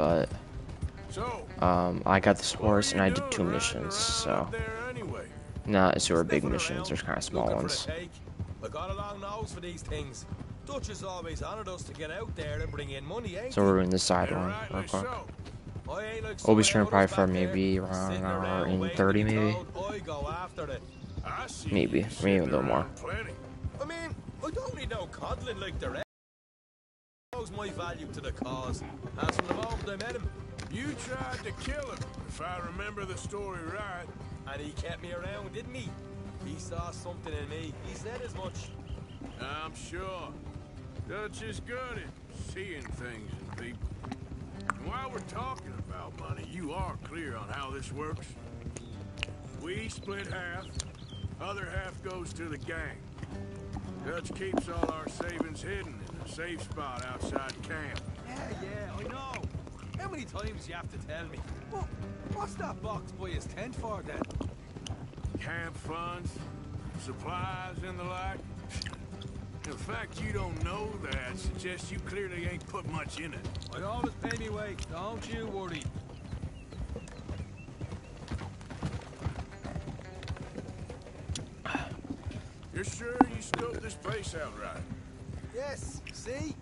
but I got this horse and I did 2 missions, so not super big missions, there's kind of small ones. I got a long nose for these things. Dutch has always honored us to get out there and bring in money, ain't So we're doing this side one real quick. We'll be streaming probably for maybe around an hour and 30 maybe. Maybe a little more. I mean, I don't need no coddling like the rest. Knows my value to the cause. As from the moment I met him. You tried to kill him, if I remember the story right. And he kept me around, didn't he? He saw something in me. He said as much. I'm sure. Dutch is good at seeing things in people. And while we're talking about money, you are clear on how this works? We split half, other half goes to the gang. Dutch keeps all our savings hidden in a safe spot outside camp. Yeah, I know. How many times you have to tell me? What's that box by his tent for then? Camp funds, supplies and the like. The fact you don't know that suggests you clearly ain't put much in it. I always pay me way, don't you worry. You're sure you scoped this place out right? Yes, see?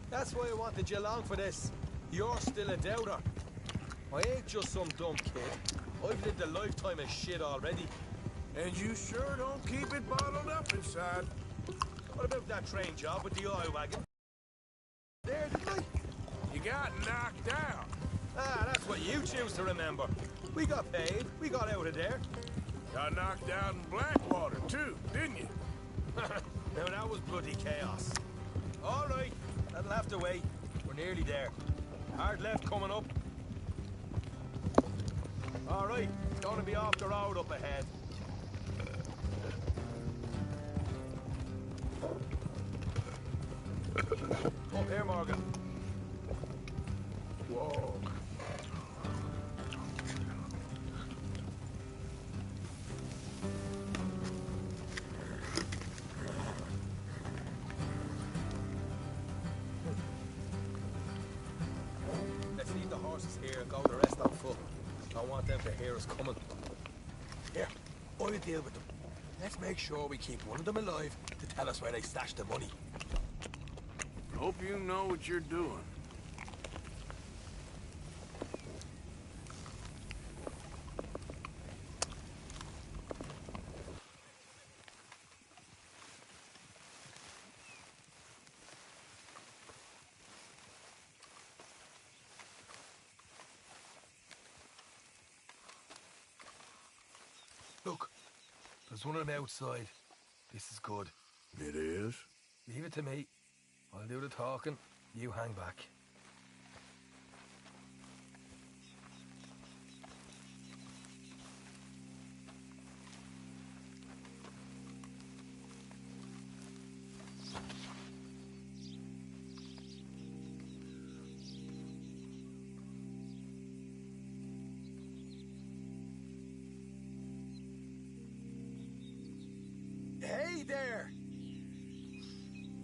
That's why I wanted you along for this. You're still a doubter. I ain't just some dumb kid. I've lived a lifetime of shit already. And you sure don't keep it bottled up inside. What about that train job with the oil wagon? There, didn't I? You got knocked out. Ah, that's what you choose to remember. We got paid. We got out of there. Got knocked out in Blackwater, too, didn't you? Now, that was bloody chaos. All right, that'll have to wait. We're nearly there. Hard left coming up. All right, it's gonna be off the road up ahead. Up here, Morgan. Whoa. Let's leave the horses here and go the rest on foot. I want them to hear us coming. Here, I'll deal with them. Let's make sure we keep one of them alive to tell us where they stashed the money. Hope you know what you're doing. Look, there's one on the outside. This is good. It is? Leave it to me. I'll do the talking. You hang back. Hey there!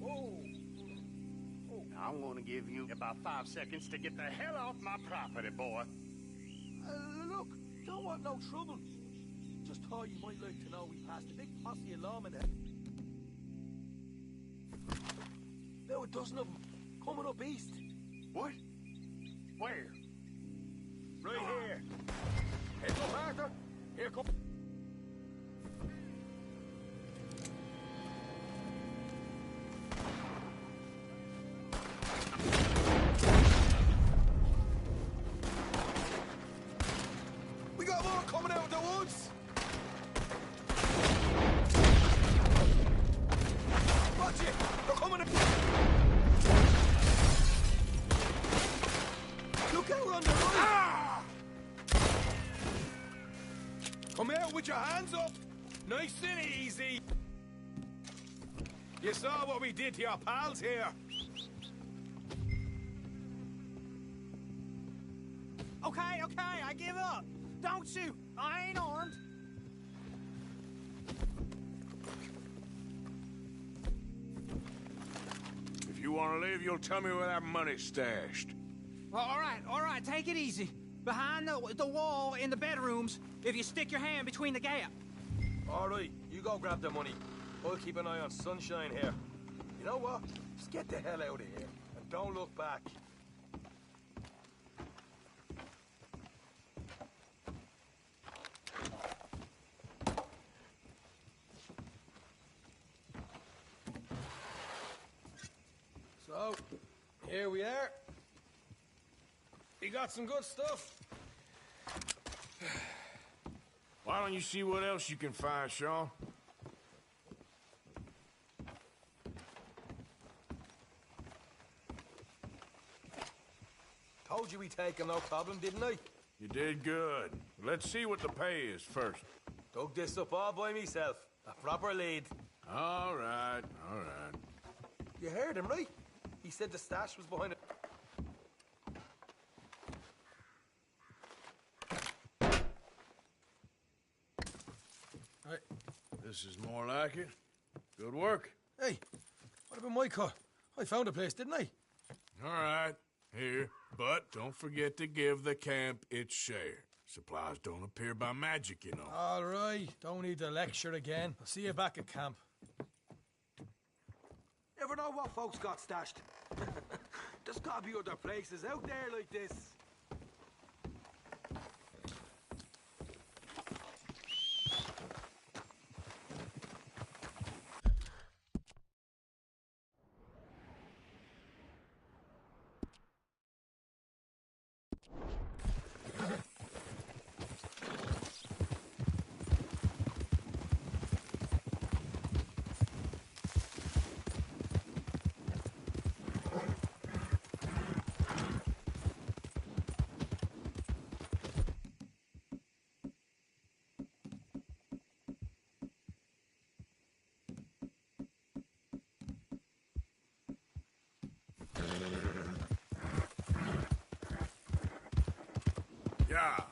Whoa! I'm gonna give you about 5 seconds to get the hell off my property, boy. Look, don't want no trouble. Just thought you might like to know we passed a big posse of lawmen there. About a dozen of them, coming up east. What? Where? Right here. Heads up, Arthur. Here come... We got more coming out of the woods. Watch it. They're coming in. Look out on the right. Ah! Come out with your hands up. Nice and easy. You saw what we did to your pals here. Okay, I give up. Don't shoot. I ain't armed. If you want to leave, you'll tell me where that money's stashed. All right, take it easy. Behind the wall in the bedrooms, if you stick your hand between the gap. All right, you go grab the money. I'll keep an eye on Sunshine here. You know what? Just get the hell out of here, and don't look back. So, here we are. You got some good stuff. Why don't you see what else you can find, Sean? Told you we'd take him, no problem, didn't I? You did good. Let's see what the pay is first. Dug this up all by myself. A proper lead. All right, all right. You heard him, right? He said the stash was behind it. This is more like it. Good work. Hey, what about my cut? I found a place, didn't I? All right, here. But don't forget to give the camp its share. Supplies don't appear by magic, you know. All right, don't need to lecture again. I'll see you back at camp. Never know what folks got stashed. There's gotta be other places out there like this. Yeah.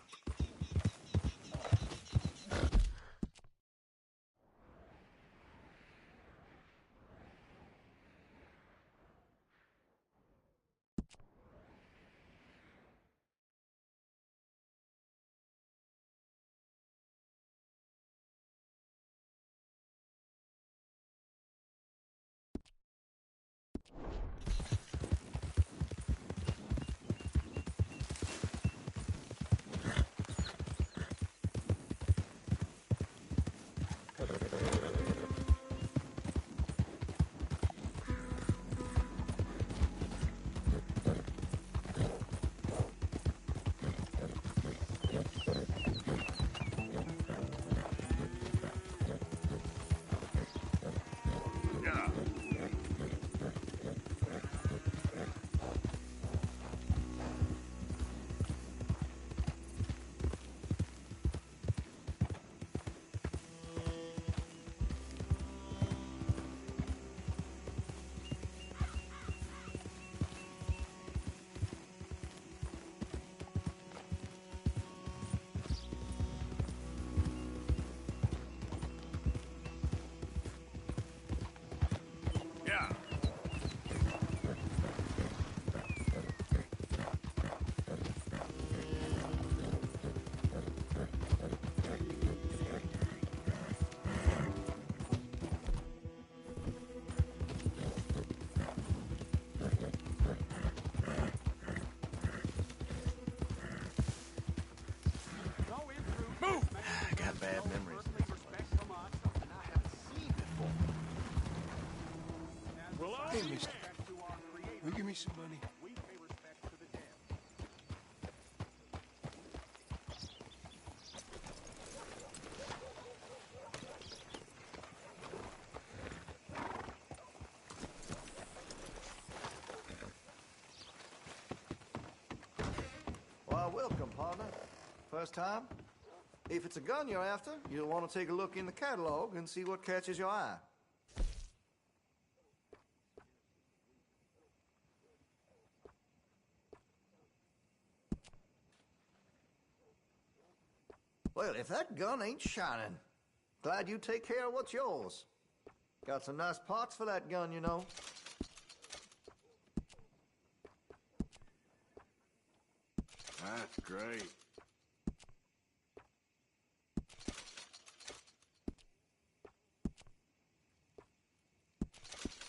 Bad memories. Hey, mister. Will you give me some money? Well, welcome, partner. First time? If it's a gun you're after, you'll want to take a look in the catalog and see what catches your eye. Well, if that gun ain't shining, glad you take care of what's yours. Got some nice parts for that gun, you know. That's great.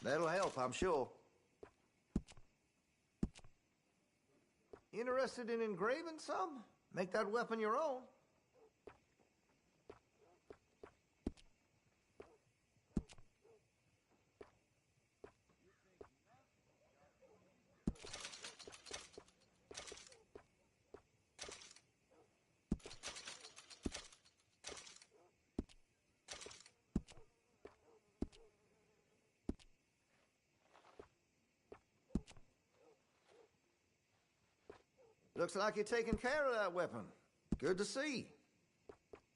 That'll help, I'm sure. Interested in engraving some? Make that weapon your own. Looks like you're taking care of that weapon. Good to see.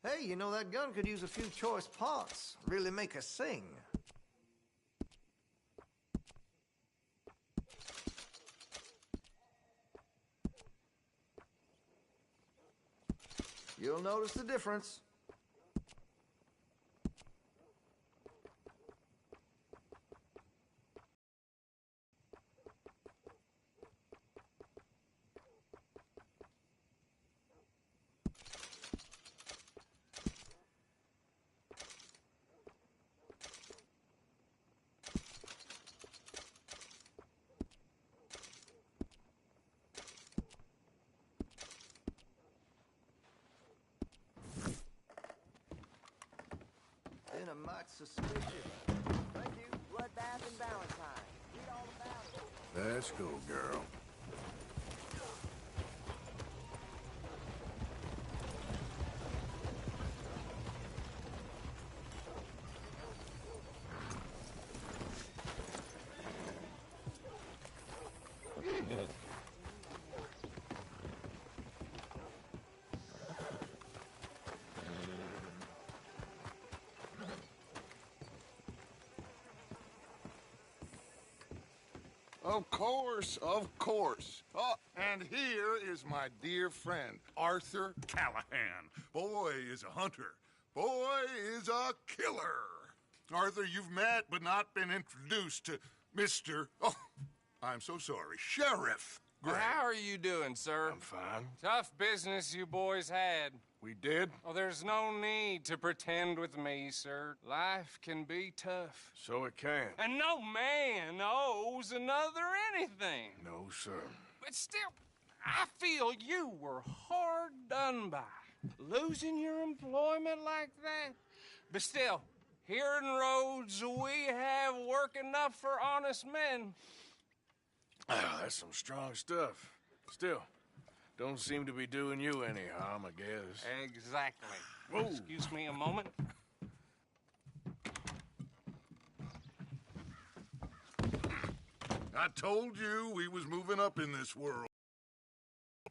Hey, you know that gun could use a few choice parts. Really make us sing. You'll notice the difference. Been a mite suspicious. Thank you. Bloodbath and Valentine. Read all about it. Let's go, girl. Of course, of course. Oh, and here is my dear friend, Arthur Callahan. Boy is a hunter. Boy is a killer. Arthur, you've met but not been introduced to Mr. Oh, I'm so sorry, Sheriff Gray. How are you doing, sir? I'm fine. Tough business you boys had. We did? Oh, there's no need to pretend with me, sir. Life can be tough. So it can. And no man owes another anything. No, sir. But still, I feel you were hard done by. Losing your employment like that. But still, here in Rhodes, we have work enough for honest men. Ah, that's some strong stuff. Still, don't seem to be doing you any harm, I guess. Exactly. Whoa. Excuse me a moment. I told you we was moving up in this world.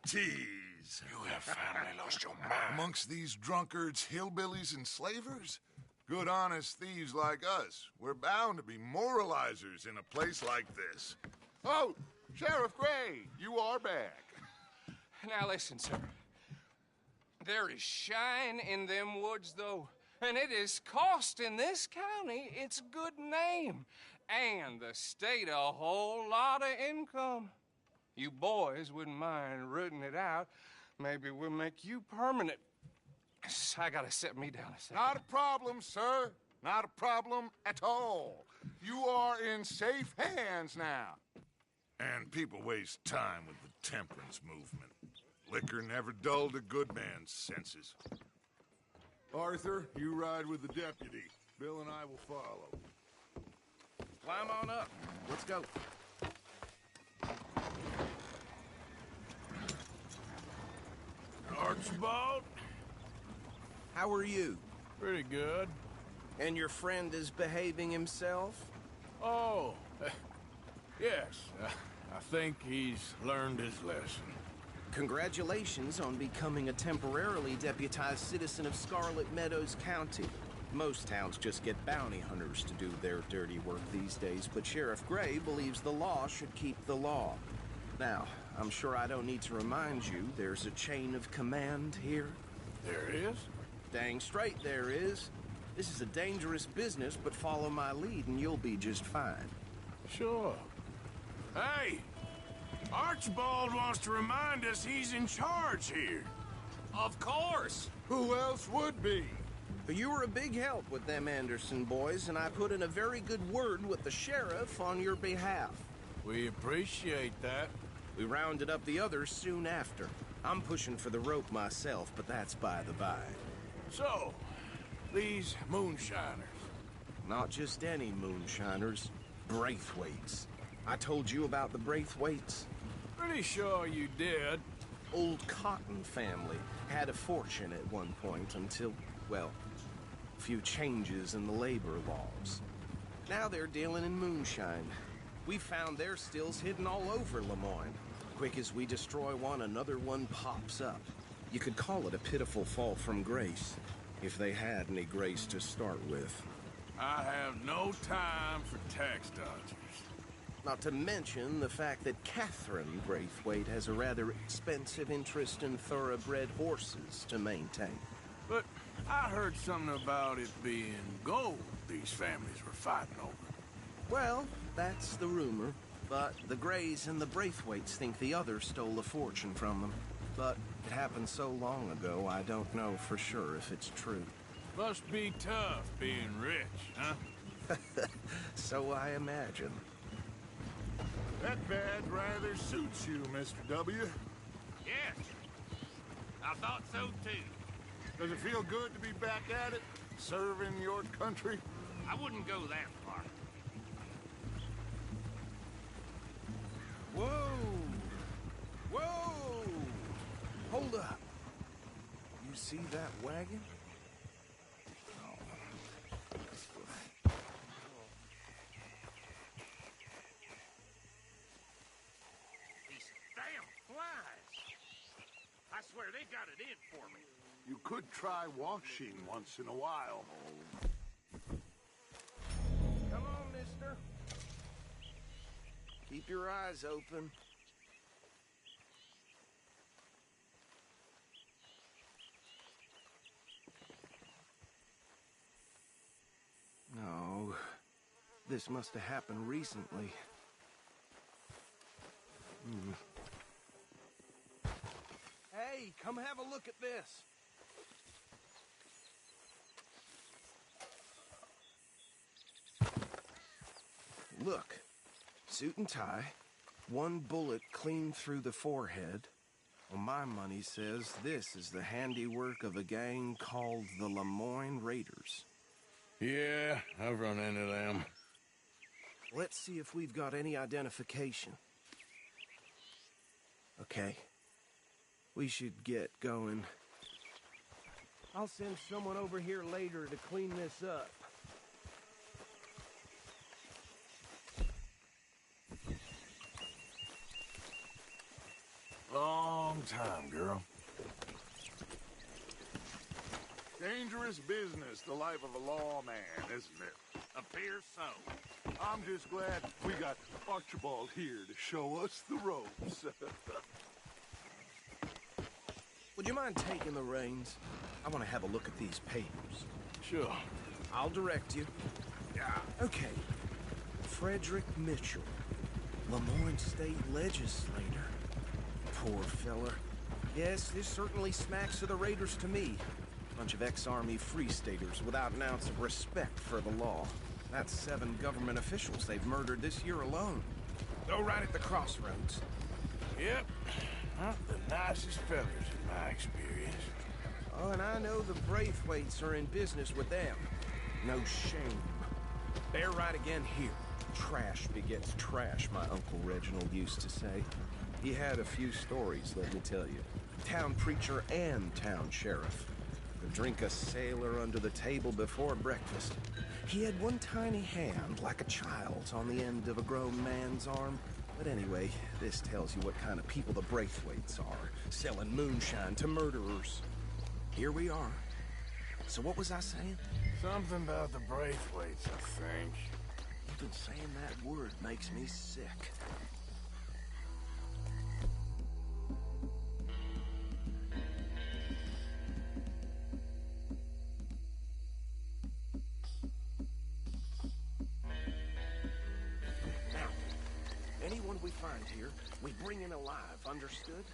Tease. You have finally lost your mind. Amongst these drunkards, hillbillies, and slavers? Good honest thieves like us. We're bound to be moralizers in a place like this. Oh, Sheriff Gray, you are back. Now listen, sir. There is shine in them woods, though, and it is costing this county its good name and the state a whole lot of income. You boys wouldn't mind rooting it out. Maybe we'll make you permanent. I gotta sit me down a second. Not a problem, sir. Not a problem at all. You are in safe hands now. And people waste time with the temperance movement. Liquor never dulled a good man's senses. Arthur, you ride with the deputy. Bill and I will follow. Climb on up. Let's go. Archibald? How are you? Pretty good. And your friend is behaving himself? Oh, yes. I think he's learned his lesson. Congratulations on becoming a temporarily deputized citizen of Scarlet Meadows County. Most towns just get bounty hunters to do their dirty work these days, but Sheriff Gray believes the law should keep the law. Now, I'm sure I don't need to remind you there's a chain of command here. There is? Dang straight there is. This is a dangerous business, but follow my lead and you'll be just fine. Sure. Hey! Archibald wants to remind us he's in charge here. Of course. Who else would be? You were a big help with them Anderson boys, and I put in a very good word with the sheriff on your behalf. We appreciate that. We rounded up the others soon after. I'm pushing for the rope myself, but that's by the by. So, these moonshiners. Not just any moonshiners, Braithwaites. I told you about the Braithwaites? Pretty sure you did. Old Cotton family had a fortune at one point until, well, a few changes in the labor laws. Now they're dealing in moonshine. We found their stills hidden all over Lemoyne. Quick as we destroy one, another one pops up. You could call it a pitiful fall from grace, if they had any grace to start with. I have no time for tax dodgers. Not to mention the fact that Catherine Braithwaite has a rather expensive interest in thoroughbred horses to maintain. But I heard something about it being gold these families were fighting over. Well, that's the rumor. But the Greys and the Braithwaites think the other stole a fortune from them. But it happened so long ago, I don't know for sure if it's true. Must be tough being rich, huh? So I imagine. That badge rather suits you, Mr. W. Yes. I thought so, too. Does it feel good to be back at it? Serving your country? I wouldn't go that far. Whoa! Whoa! Hold up. You see that wagon? These damn flies. I swear they got it in for me. You could try washing once in a while. Come on, mister. Keep your eyes open. No, this must have happened recently. Hey, come have a look at this. Look, suit and tie, one bullet clean through the forehead. Well, my money says this is the handiwork of a gang called the Lemoyne Raiders. Yeah, I've run into them. Let's see if we've got any identification. Okay. We should get going. I'll send someone over here later to clean this up. Long time, girl. Dangerous business, the life of a lawman, isn't it? Appears so. I'm just glad we got Archibald here to show us the ropes. Would you mind taking the reins? I want to have a look at these papers. Sure. I'll direct you. Yeah. Okay. Frederick Mitchell, Lemoyne State Legislator. Poor fella. Yes, this certainly smacks of the Raiders to me. Bunch of ex-Army Free Staters without an ounce of respect for the law. That's 7 government officials they've murdered this year alone. Go right at the crossroads. Yep. Not the nicest fellas in my experience. Oh, and I know the Braithwaites are in business with them. No shame. Bear right again here. Trash begets trash, my Uncle Reginald used to say. He had a few stories, let me tell you. Town preacher and town sheriff. Could drink a sailor under the table before breakfast. He had one tiny hand, like a child's, on the end of a grown man's arm. But anyway, this tells you what kind of people the Braithwaites are, selling moonshine to murderers. Here we are. So what was I saying? Something about the Braithwaites, I think. Even saying that word makes me sick. Anyone we find here, we bring in alive, understood?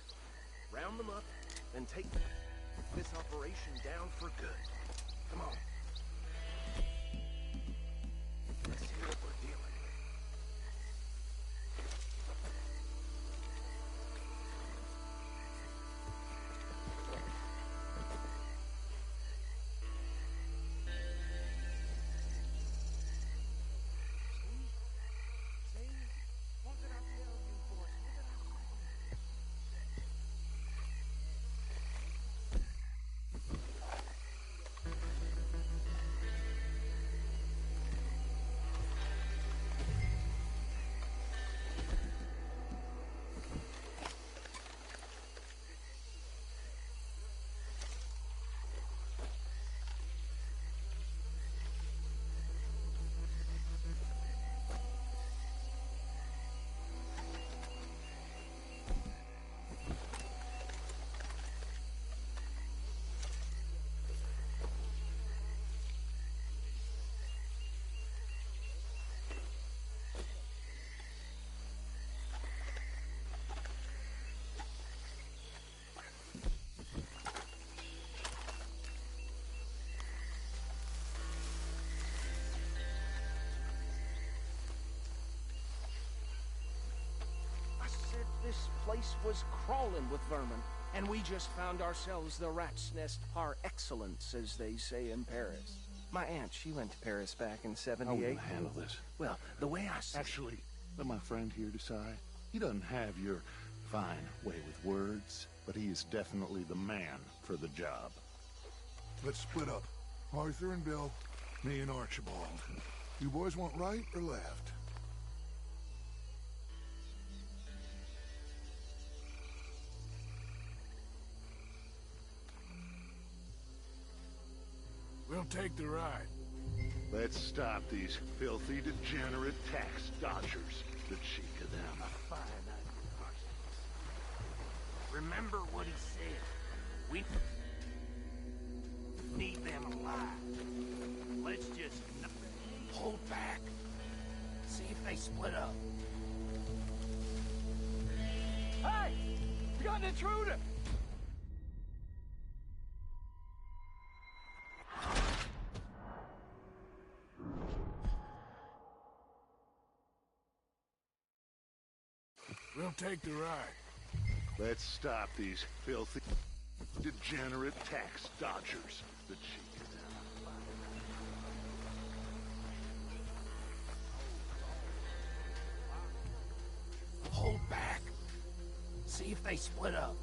Round them up, and take this operation down for good. Come on. Let's see what we're dealing with. This place was crawling with vermin, and we just found ourselves the rat's nest par excellence, as they say in Paris. My aunt, she went to Paris back in '78. How are we gonna handle this? Well, the way I see Actually, let my friend here decide. He doesn't have your fine way with words, but he is definitely the man for the job. Let's split up. Arthur and Bill, me and Archibald. You boys want right or left? We'll take the ride. Let's stop these filthy, degenerate tax dodgers. The cheek of them. Fine idea. Remember what he said. We need them alive. Let's just hold back. See if they split up. Hey! We got an intruder! We'll take the ride. Let's stop these filthy, degenerate tax dodgers. The cheek of them. Hold back. See if they split up.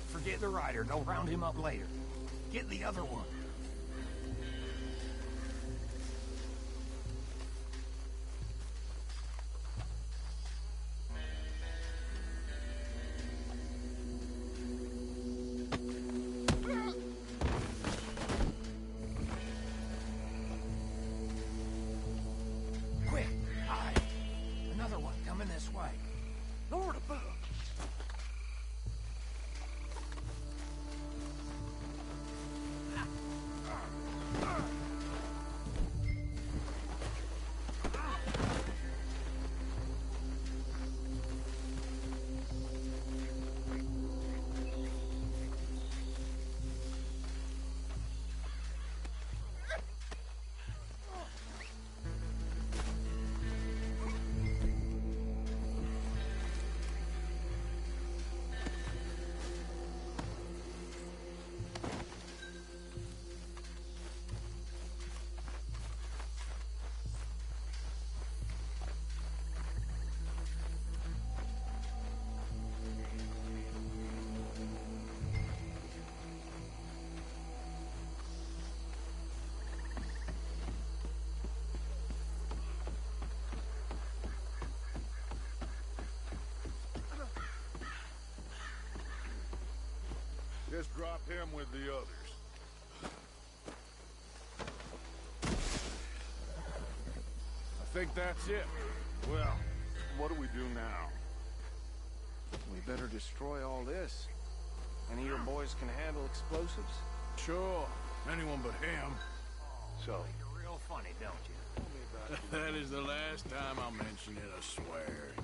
Forget the rider. They'll round him up later. Get the other one. Quick! Hide! Another one coming this way. Lord above! Just drop him with the others. I think that's it. Well, what do we do now? We better destroy all this. Any of your boys can handle explosives? Sure. Anyone but him. So, You're real funny, don't you? That is the last time I'll mention it, I swear.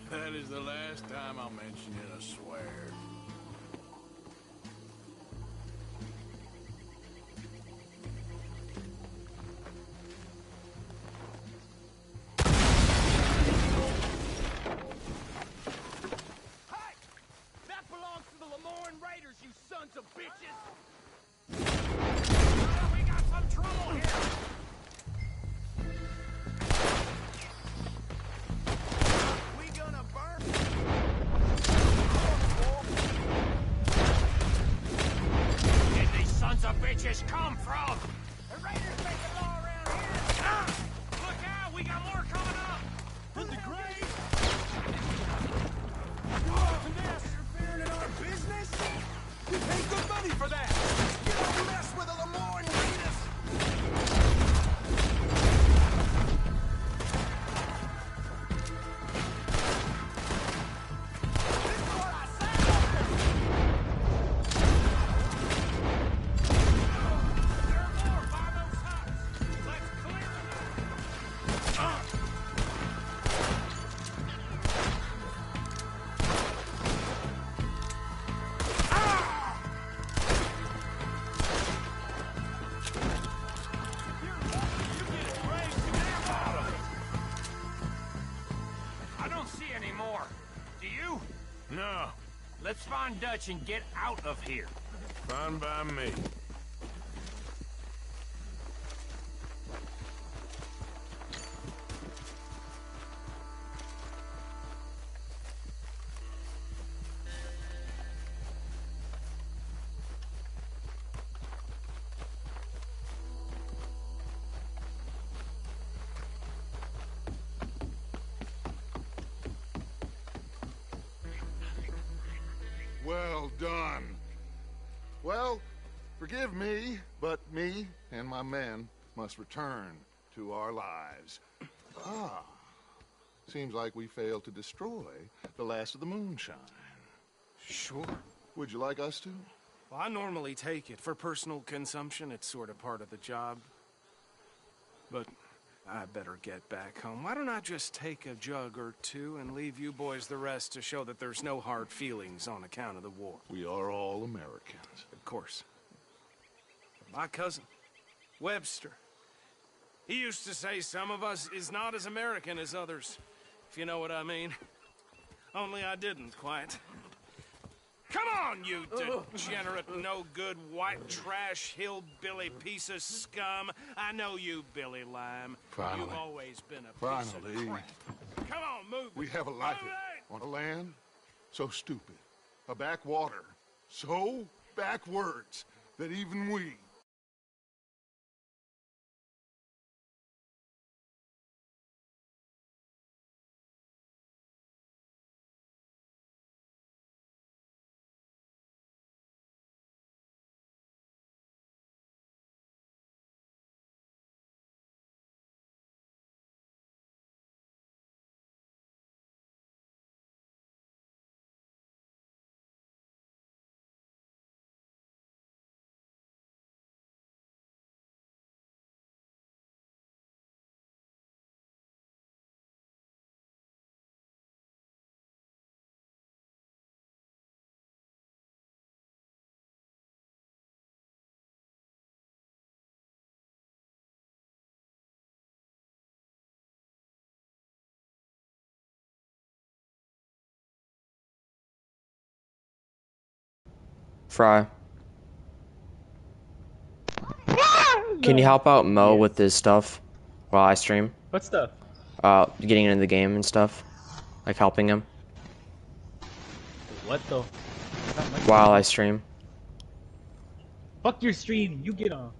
That is the last time I'll mention it, I swear. Hey! That belongs to the Lemoyne Raiders, you sons of bitches! We got some trouble here! We gonna burn? Where'd these sons of bitches come from? The Raiders make the law around here! Ah! Look out! We got more coming up! From the grave! Interfering in our business? We pay good money for that! You don't mess with the Lemoyne Raiders! This is what I said! There are more by those huts! Let's clear them out! I don't see any more. Do you? No, Let's find Dutch and get out of here. fine by me. Well done. Well, forgive me, but me and my men must return to our lives. Ah, seems like we failed to destroy the last of the moonshine. Sure. Would you like us to? Well, I normally take it. For personal consumption, it's sort of part of the job. But I better get back home. Why don't I just take a jug or two and leave you boys the rest to show that there's no hard feelings on account of the war? We are all Americans. Of course. My cousin, Webster, he used to say some of us is not as American as others, if you know what I mean. Only I didn't quite. Come on, you degenerate, no-good, white trash, hillbilly piece of scum. I know you, Billy Lime. Finally. You've always been a piece Finally. of crap. Come on, move it. We have a life Move it! on a land so stupid, a backwater so backwards that even we Fry. Can you help out Mo with his stuff while I stream? What stuff? Getting into the game and stuff. Like helping him. What though? While I stream. Fuck your stream. You get on.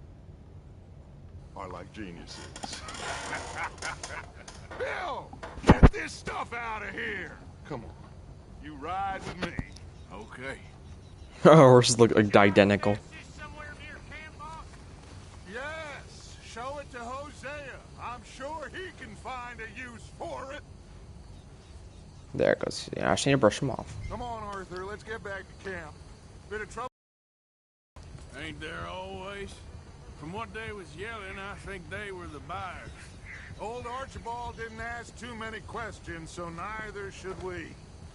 Are like geniuses. Bill, get this stuff out of here. Come on. You ride with me. Okay. Horses look identical. Yes, show it to Hosea. I'm sure he can find a use for it. There it goes. Yeah, I just need to brush him off. Come on, Arthur, let's get back to camp. Bit of trouble. Ain't there always? From what they was yelling, I think they were the buyers. Old Archibald didn't ask too many questions, so neither should we.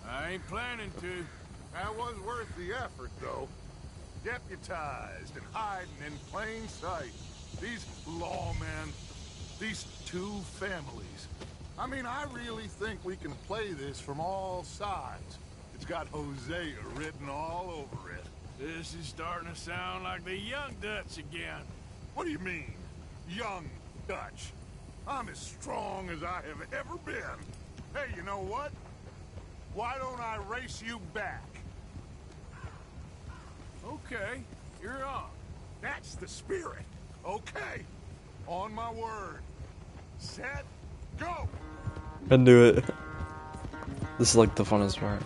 I ain't planning to. That was worth the effort, though. Deputized and hiding in plain sight. These lawmen, these two families. I mean, I really think we can play this from all sides. It's got Hosea written all over it. This is starting to sound like the Young Dutch again. What do you mean, Young Dutch? I'm as strong as I have ever been. Hey, you know what? Why don't I race you back? Okay, you're on. That's the spirit. Okay. On my word. Set, go! I knew it. This is like the funnest part.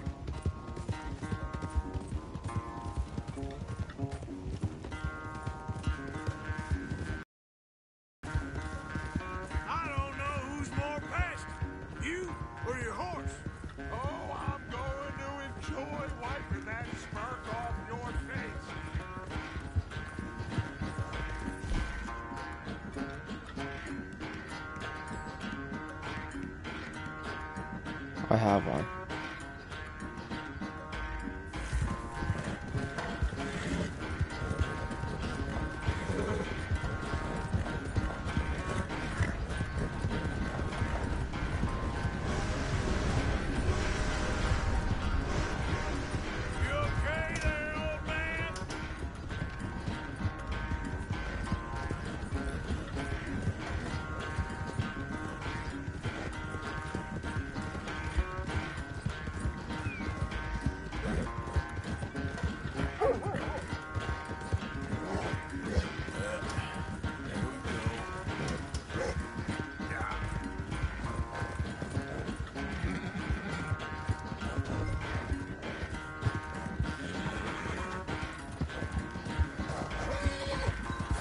I don't know who's more pasty, you or your horse. Oh, I'm going to enjoy wiping that smirk off your face. I have one. You okay there, old man?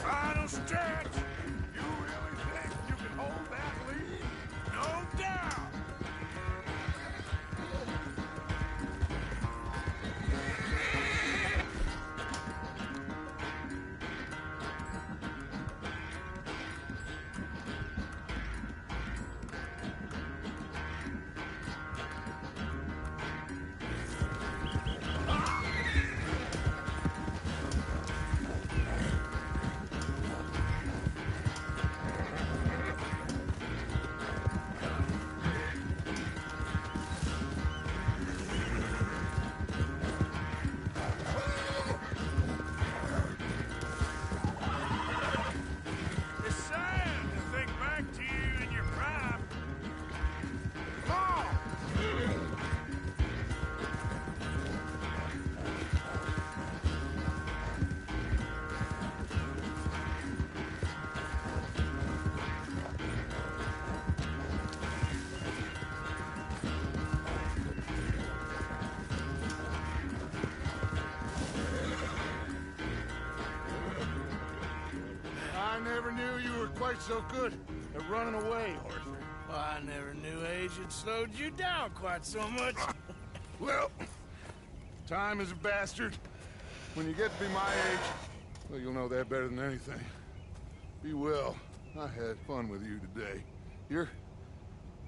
Final stretch. You really think you can hold that lead? No doubt. It's sad to think back to you in your prime. Come on. I never knew you were quite so good at running away, Arthur. Well, I never knew age had slowed you down quite so much. Well, time is a bastard. When you get to be my age, well, you'll know that better than anything. Be well. I had fun with you today.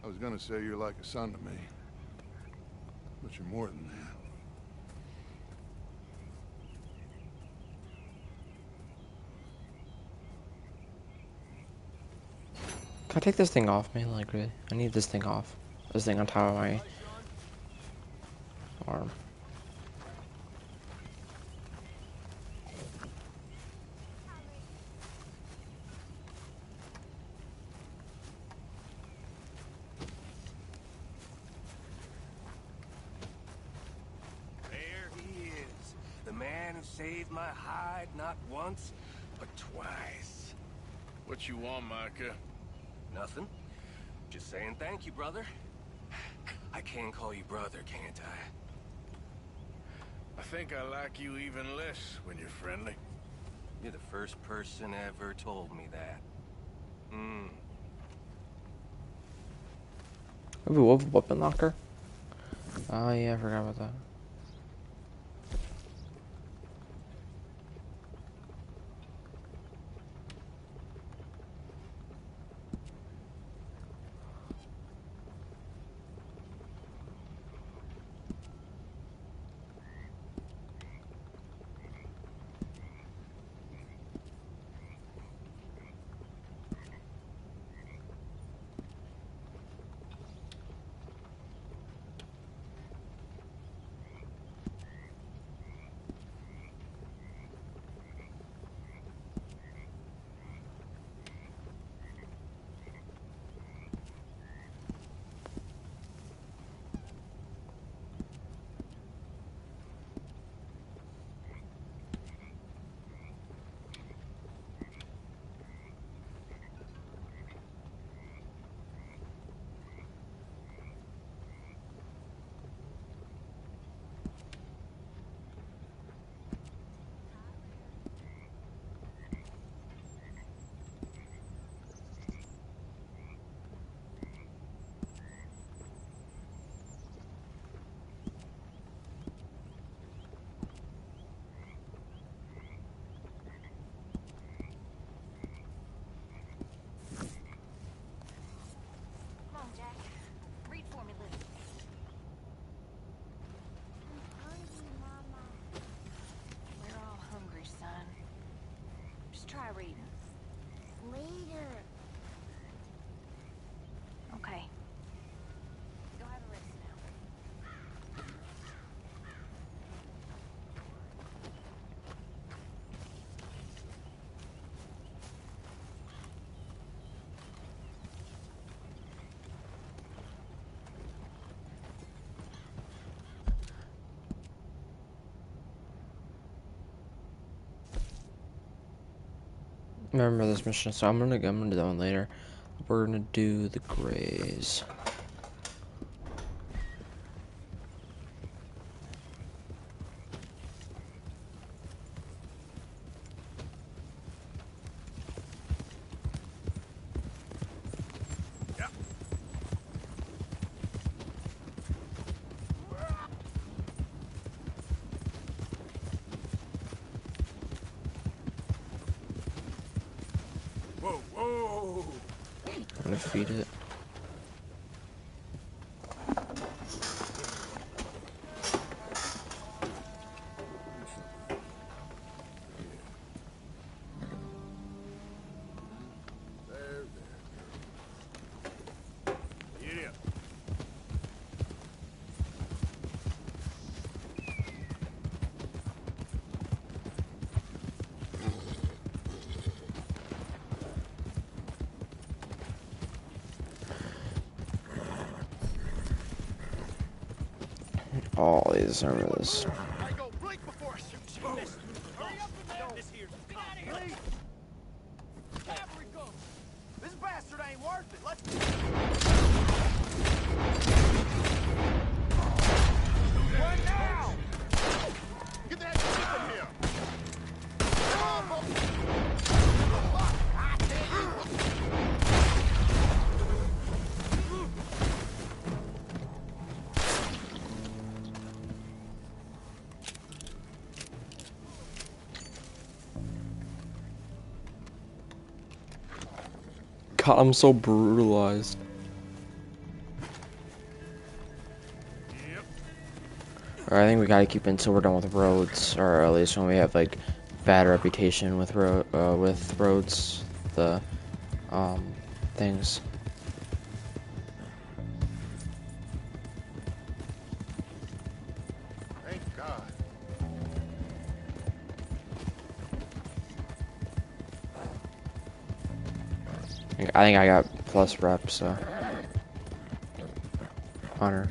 I was gonna say you're like a son to me. But you're more than that. Can I take this thing off, man? Like, really? I need this thing off. This thing on top of my arm. man who saved my hide not once, but twice. What you want, Micah? Nothing. Just saying thank you, brother. I can call you brother, can't I? I think I like you even less when you're friendly. You're the first person ever told me that. Ooh, we have a weapon locker. Oh yeah, I forgot about that. Come on, Jack. Read for me, little. I'm hungry, Mama. We're all hungry, son. Just try reading. Later. Okay. Go have a rest now. Remember this mission, so I'm gonna do that one later. We're gonna do the Grays. Whoa, whoa! I'm gonna feed it. Yeah. Oh, these remember this. This bastard ain't worth it. Let's run now! Get that shit from here! God, I'm so brutalized. Alright, I think we gotta keep it until we're done with Rhodes, or at least when we have like bad reputation with Rhodes, the things. Thank God. I think I got plus reps, so. Honor.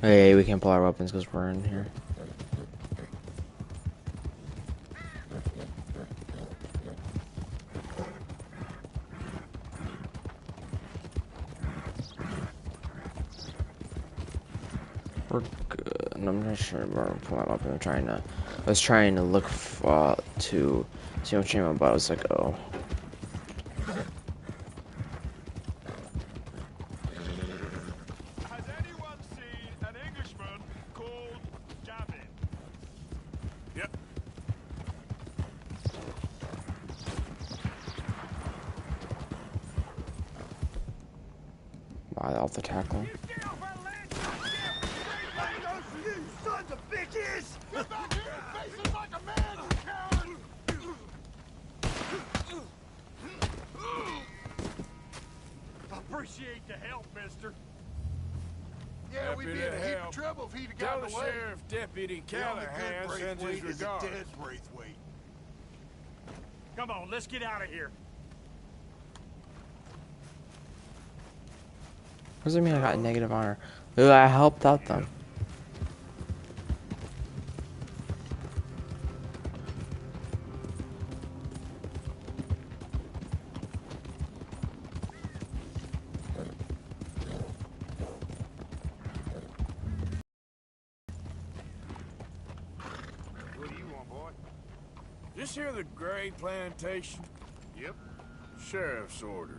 Hey, we can't pull our weapons because we're in here. We're good. And I'm not sure where I'm putting my weapon. I was trying to look to see what channel, but I was like, oh. Has anyone seen an Englishman called Javin? Yep. Why off the tackle? Sons of bitches! Get back here and face us like a man, you coward! Appreciate the help, mister. Yeah, we'd be in a heap of trouble if he'd have gotten away. Sheriff Deputy The only Callahan good sends his Braithwaite is a regards. dead Braithwaite. Come on, let's get out of here. What does it mean I got negative honor? Ugh, I helped out them. What do you want, boy? This here the Gray Plantation? Yep. Sheriff's orders.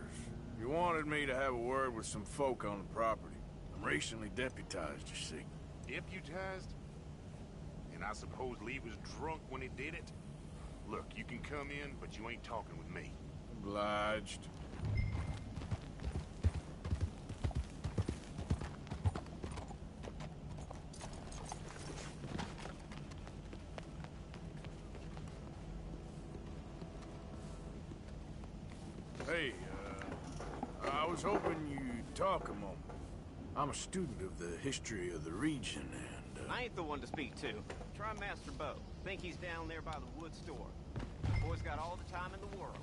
You wanted me to have a word with some folk on the property. I'm recently deputized, you see. Deputized? And I suppose Lee was drunk when he did it? Look, you can come in, but you ain't talking with me. Obliged. Hey, I was hoping you'd talk a moment. I'm a student of the history of the region, and, I ain't the one to speak to. Try Master Bo. Think he's down there by the wood store. Boy's got all the time in the world.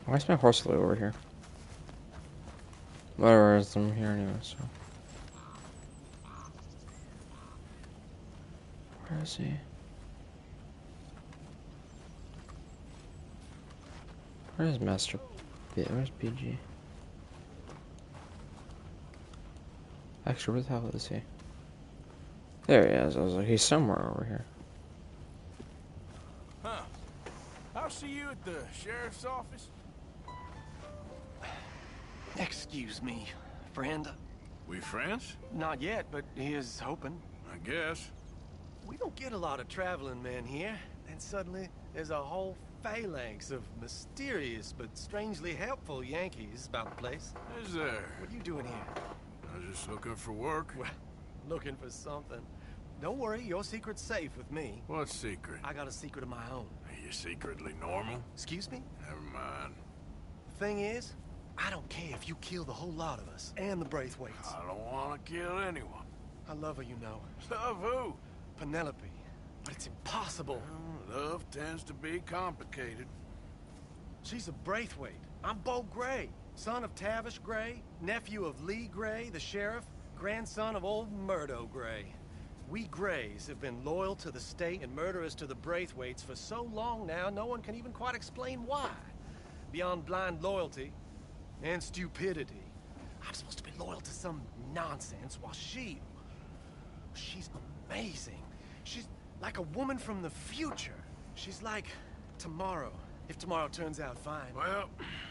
Why is my horse flew over here? Whatever, I'm here anyway, so. Where is he? Where's Master B? Where's BG? Actually, where the hell is he? There he is. I was like, he's somewhere over here. Huh. I'll see you at the sheriff's office. Excuse me, friend. We friends? Not yet, but he is hoping. I guess. We don't get a lot of traveling men here, and suddenly there's a whole phalanx of mysterious but strangely helpful Yankees about the place. Is there? What are you doing here? I was just looking for work. Well, looking for something. Don't worry, your secret's safe with me. What secret? I got a secret of my own. Are you secretly normal? Excuse me? Never mind. Thing is, I don't care if you kill the whole lot of us and the Braithwaites. I don't want to kill anyone. I love her, you know. Love who? Penelope. But it's impossible. Well, love tends to be complicated. She's a Braithwaite. I'm Bo Gray, son of Tavish Gray, nephew of Lee Gray, the sheriff, grandson of old Murdo Gray. We Grays have been loyal to the state and murderous to the Braithwaites for so long now, no one can even quite explain why. Beyond blind loyalty and stupidity. I'm supposed to be loyal to some nonsense, while she's amazing. She's like a woman from the future. She's like tomorrow, if tomorrow turns out fine. Well,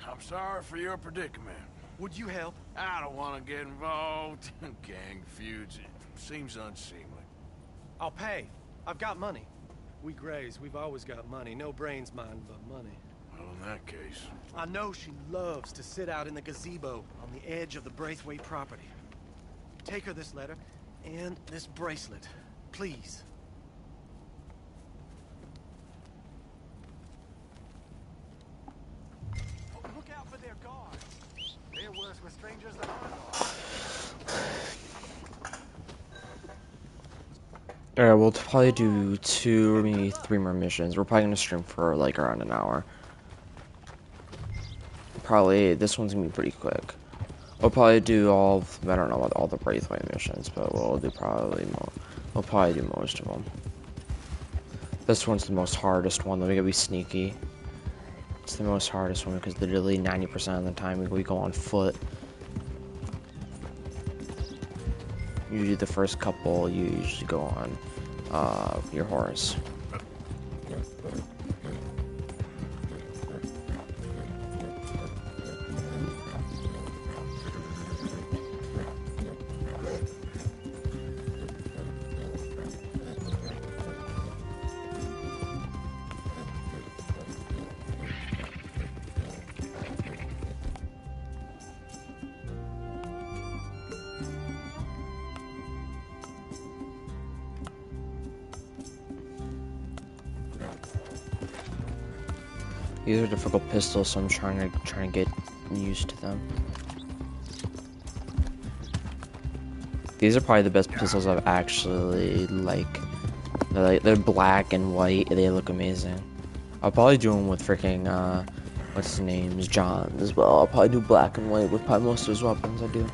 I'm sorry for your predicament. Would you help? I don't want to get involved in gang feuds. It seems unseemly. I'll pay. I've got money. We Grays, we've always got money. No brains, mind, but money. Well, in that case... I know she loves to sit out in the gazebo on the edge of the Braithwaite property. Take her this letter and this bracelet, please. Look out for their guards. They're worse with strangers than Alright, we'll probably do 2 or maybe 3 more missions. We're probably gonna stream for like around an hour. Probably, this one's gonna be pretty quick. We'll probably do all, I don't know about all the Braithwaite missions, but we'll do probably more. We'll probably do most of them. This one's the most hardest one, though we gotta be sneaky. It's the most hardest one because literally 90% of the time we go on foot. usually the first couple you usually go on your horse. These are difficult pistols, so I'm trying to get used to them. These are probably the best pistols I've actually they're black and white. They look amazing. I'll probably do them with freaking what's his name, John as well. I'll probably do black and white with probably most of his weapons. I do.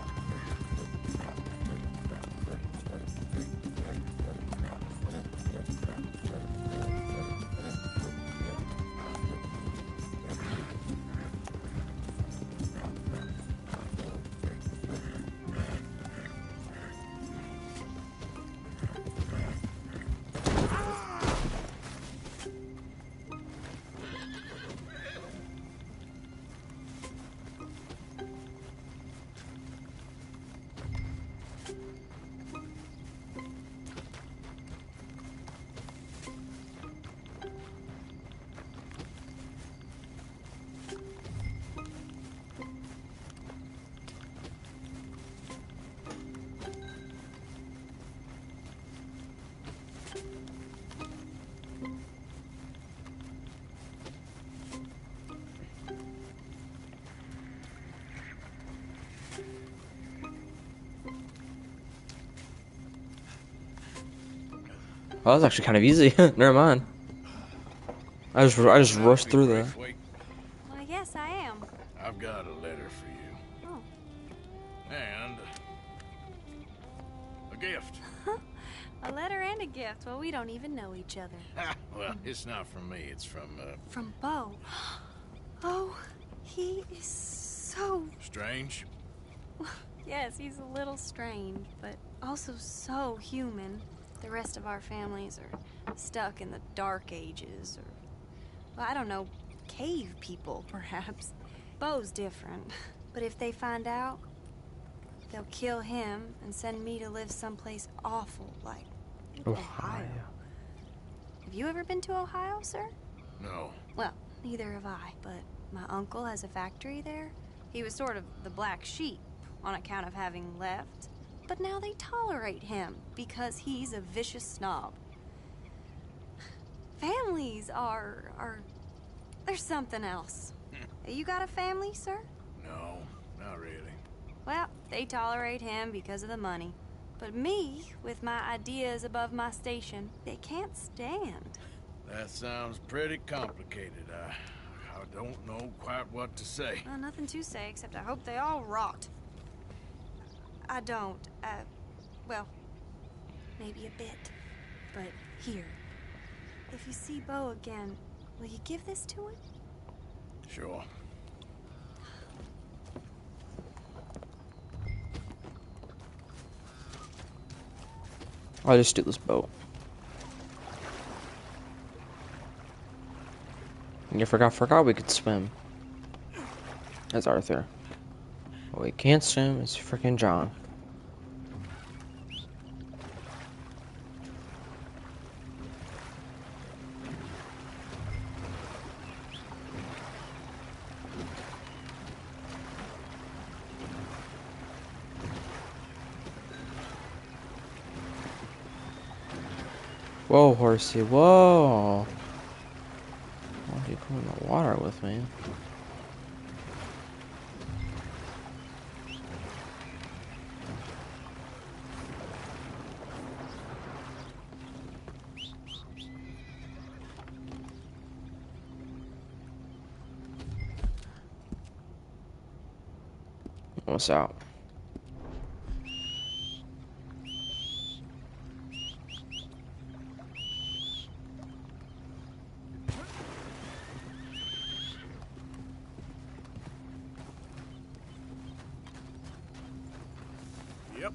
Well, that was actually kind of easy. Never mind. I just rushed through that. Well, yes, I am. I've got a letter for you. Oh. And a gift. A letter and a gift. Well, we don't even know each other. Well, it's not from me. It's from From Bo. Oh, he is so... Strange. Yes, he's a little strange, but also so human. The rest of our families are stuck in the dark ages, or, well, I don't know, cave people, perhaps. Bo's different, but if they find out, they'll kill him and send me to live someplace awful, like Ohio. Have you ever been to Ohio, sir? No. Well, neither have I, but my uncle has a factory there. He was sort of the black sheep on account of having left. But now they tolerate him because he's a vicious snob. Families they're something else. You got a family, sir? No, not really. Well, they tolerate him because of the money. But me, with my ideas above my station, they can't stand. That sounds pretty complicated. I don't know quite what to say. Well, nothing to say, except I hope they all rot. I don't, well, maybe a bit. But here, if you see Bo again, will you give this to him? Sure. I'll just steal this boat. You forgot we could swim. That's Arthur. What we can't swim is freaking John. Whoa, horsey, whoa! Why don't you come in the water with me? Almost out. Yep.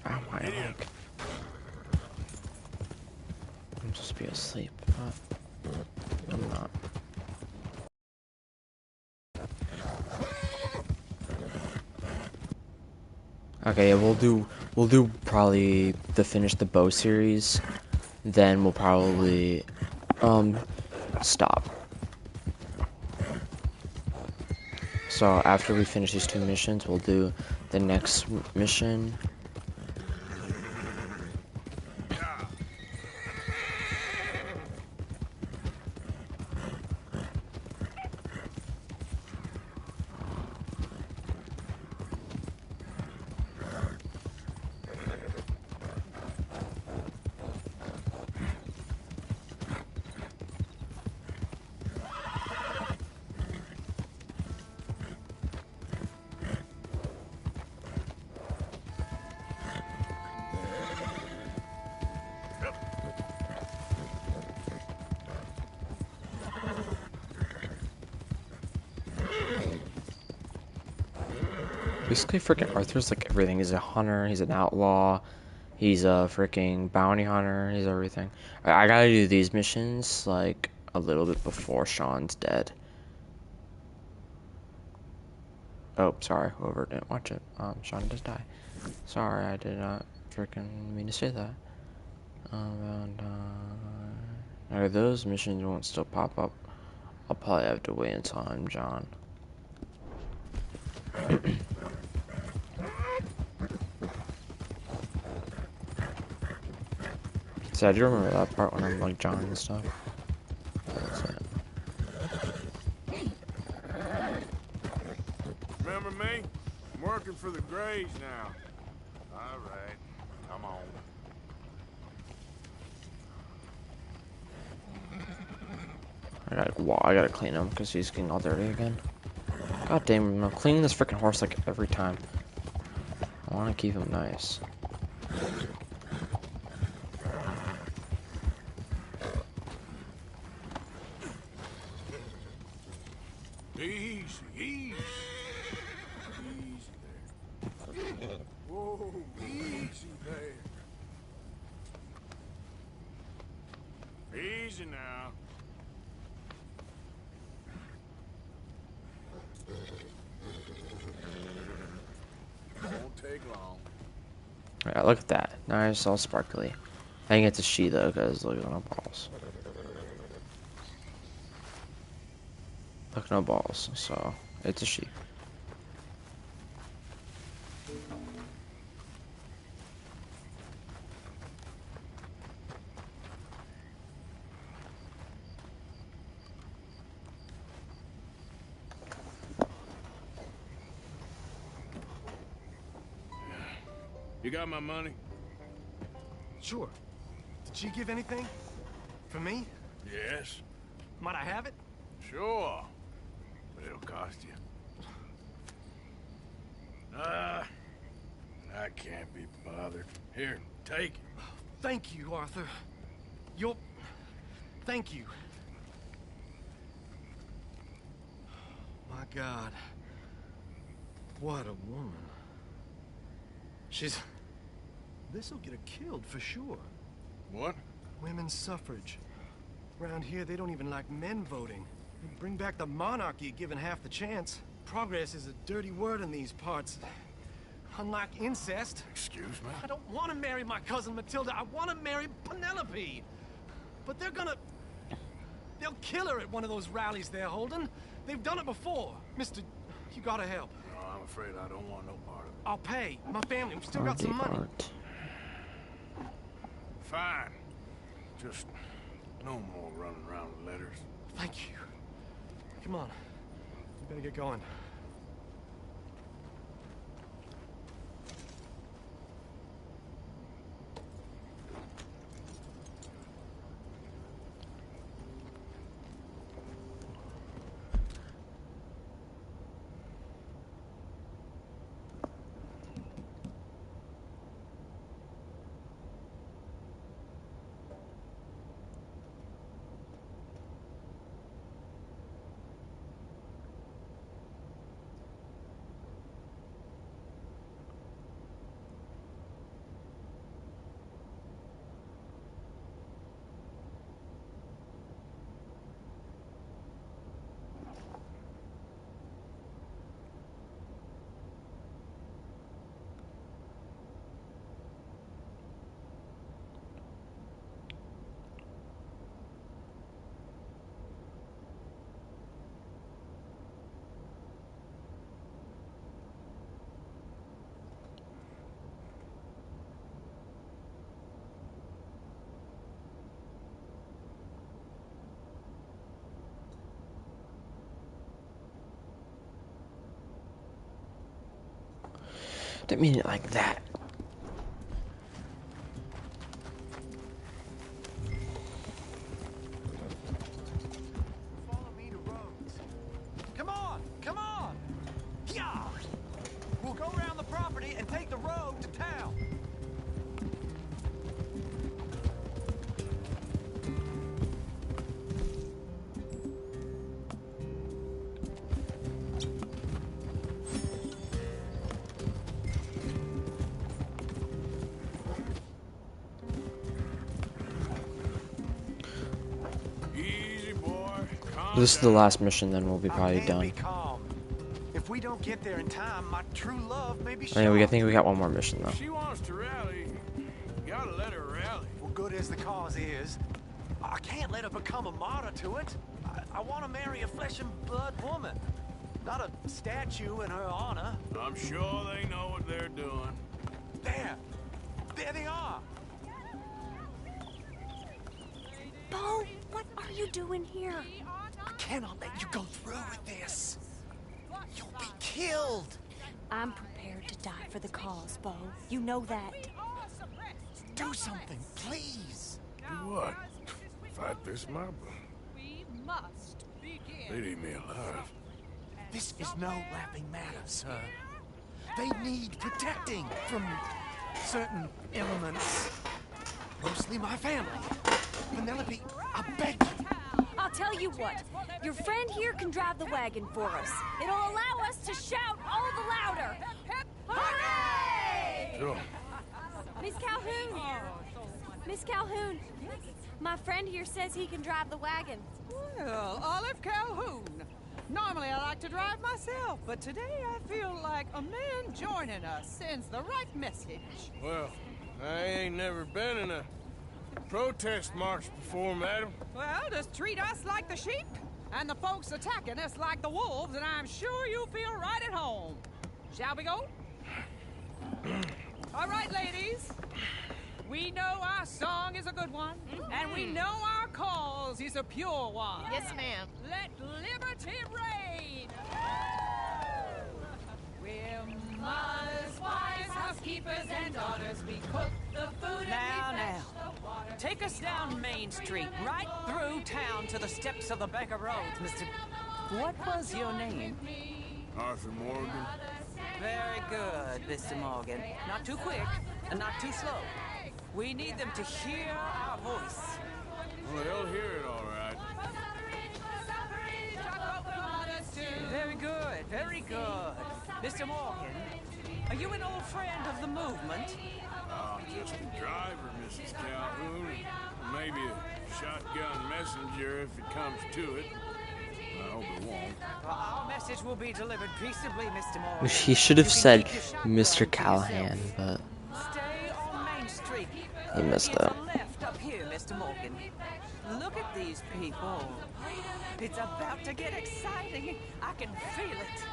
Oh my leg. I'm just be asleep, but I'm not. Okay, yeah, we'll do probably the finish the bow series, then we'll probably stop. So after we finish these 2 missions, we'll do the next mission. Basically, freaking Arthur's like everything. He's a hunter, he's an outlaw, he's a freaking bounty hunter, he's everything. I gotta do these missions like a little bit before Sean's dead. Oh, sorry, whoever didn't watch it. Sean does die. Sorry, I did not freaking mean to say that. Those missions won't still pop up. I'll probably have to wait until I'm John. So I do remember that part when I'm like John and stuff. That's it. Remember me? I'm working for the Greys now. All right, come on. I gotta clean him because he's getting all dirty again. God damn, I'm cleaning this freaking horse like every time. I want to keep him nice. Easy, easy. Easy there. Whoa, easy there. Easy now. Won't take long. Alright, look at that. Nice, all sparkly. I think it's a she though, because look at no balls. Look, no balls, so it's a she. You got my money? Sure. Did she give anything? For me? Yes. Might I have it? Sure. But it'll cost you. I can't be bothered. Here, take it. Thank you, Arthur. Thank you. My God. What a woman. This'll get her killed for sure. What? Women's suffrage. Around here, they don't even like men voting. They'd bring back the monarchy given half the chance. Progress is a dirty word in these parts. Unlike incest. Excuse me? I don't want to marry my cousin Matilda. I want to marry Penelope. But they'll kill her at one of those rallies they're holding. They've done it before. Mister, you gotta help. No, I'm afraid I don't want no part of it. I'll pay. My family, we've still got some money. Fine. Just no more running around with letters. Thank you. Come on. We better get going. Didn't mean it like that. Follow me to Rhodes. Come on, come on! Yeah! We'll go around the property and take the road to town. Easy, boy. This is the last mission, then we'll be probably Be done. calm. If we don't get there in time, my true love may be shot. Anyway, I think we got one more mission though. If she wants to rally, you gotta let her rally. Well, good as the cause is, I can't let her become a martyr to it. I want to marry a flesh and blood woman, not a statue in her honor. I'm sure they know what they're doing. There they are. Bo, what are you doing here? I cannot let you go through with this. You'll be killed. I'm prepared to die for the cause, Bo. You know that. Do something, please. Do what? Fight this mob? We must begin. They'd eat me alive. This is no laughing matter, sir. They need protecting from certain elements. Mostly my family. Penelope, I beg you. I'll tell you what. Your friend here can drive the wagon for us. It'll allow us to shout all the louder. Hooray! Sure. Miss Calhoun! Miss Calhoun! My friend here says he can drive the wagon. Well, Olive Calhoun. Normally I like to drive myself, but today I feel like a man joining us sends the right message. Well, I ain't never been in a protest march before, madam. Well, just treat us like the sheep, and the folks attacking us like the wolves, and I'm sure you feel right at home. Shall we go? All right, ladies. We know our song is a good one, and we know our cause is a pure one. Yes, ma'am. Let liberty reign. We're mothers, wives, housekeepers, and daughters. We cook the food and we fetch the water. Take us down Main Street, right through town to the steps of the Bank of Rhodes, Mr. What was your name? Arthur Morgan. Very good, Mr. Morgan. Not too quick, and not too slow. We need them to hear our voice. Well, they'll hear it all right. Very good, very good. Mr. Morgan, are you an old friend of the movement? I'm just a driver, Mrs. Calhoun. Maybe a shotgun messenger if it comes to it. I hope it won't. Well, our message will be delivered peaceably, Mr. Morgan. He should have said Mr. Callahan, but Stay on Main Street. he missed It's out. a left up here, Mr. Morgan. Look at these people. It's about to get exciting. I can feel it.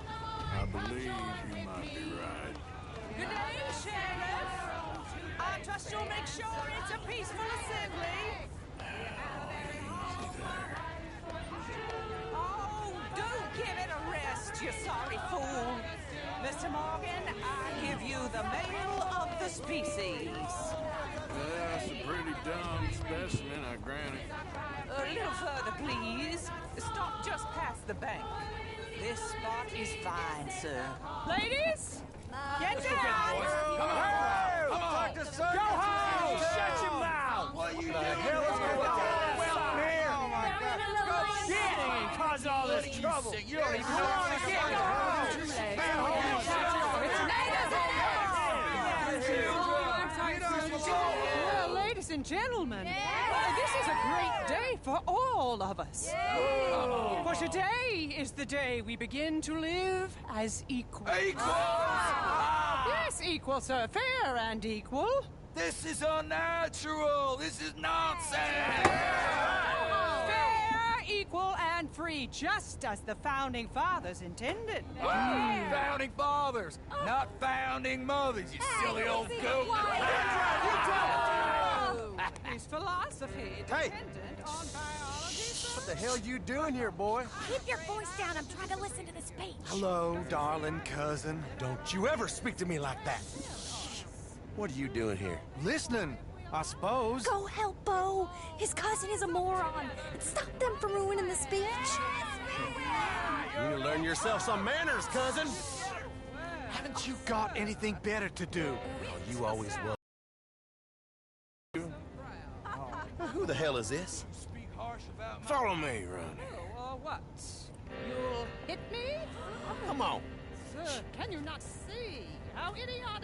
I believe you might be right. Good day, Sheriff. I trust you'll make sure it's a peaceful assembly. Oh, do give it a rest, you sorry fool. Mr. Morgan, I give you the male of the species. That's a pretty dumb specimen, I grant it. A little further, please. Stop just past the bank. This spot is fine, sir. Ladies, get down. Come on! Go home! Shut your mouth! What are you doing? The hell is going on here? Oh my God! Get and cause all this trouble. You don't even know how to get Well, ladies and gentlemen, this is a great day for all of us. For today is the day we begin to live as equals. Yes, equal, sir. Fair and equal. This is unnatural. This is nonsense. Fair, equal, and free, just as the Founding Fathers intended. Founding fathers, not founding mothers, you silly old goat. Is philosophy dependent on biology, sir? the hell you doing here, boy? Keep your voice down. I'm trying to listen to the speech. Hello, darling cousin. Don't you ever speak to me like that. What are you doing here? Listening, I suppose. Go help Bo. His cousin is a moron. And stop them from ruining the speech. You need to learn yourself some manners, cousin. Haven't you got anything better to do? Oh, you always was. Who the hell is this? Follow me, Ronnie. Oh, what? You'll hit me? Come on. Sir, can you not see how idiotic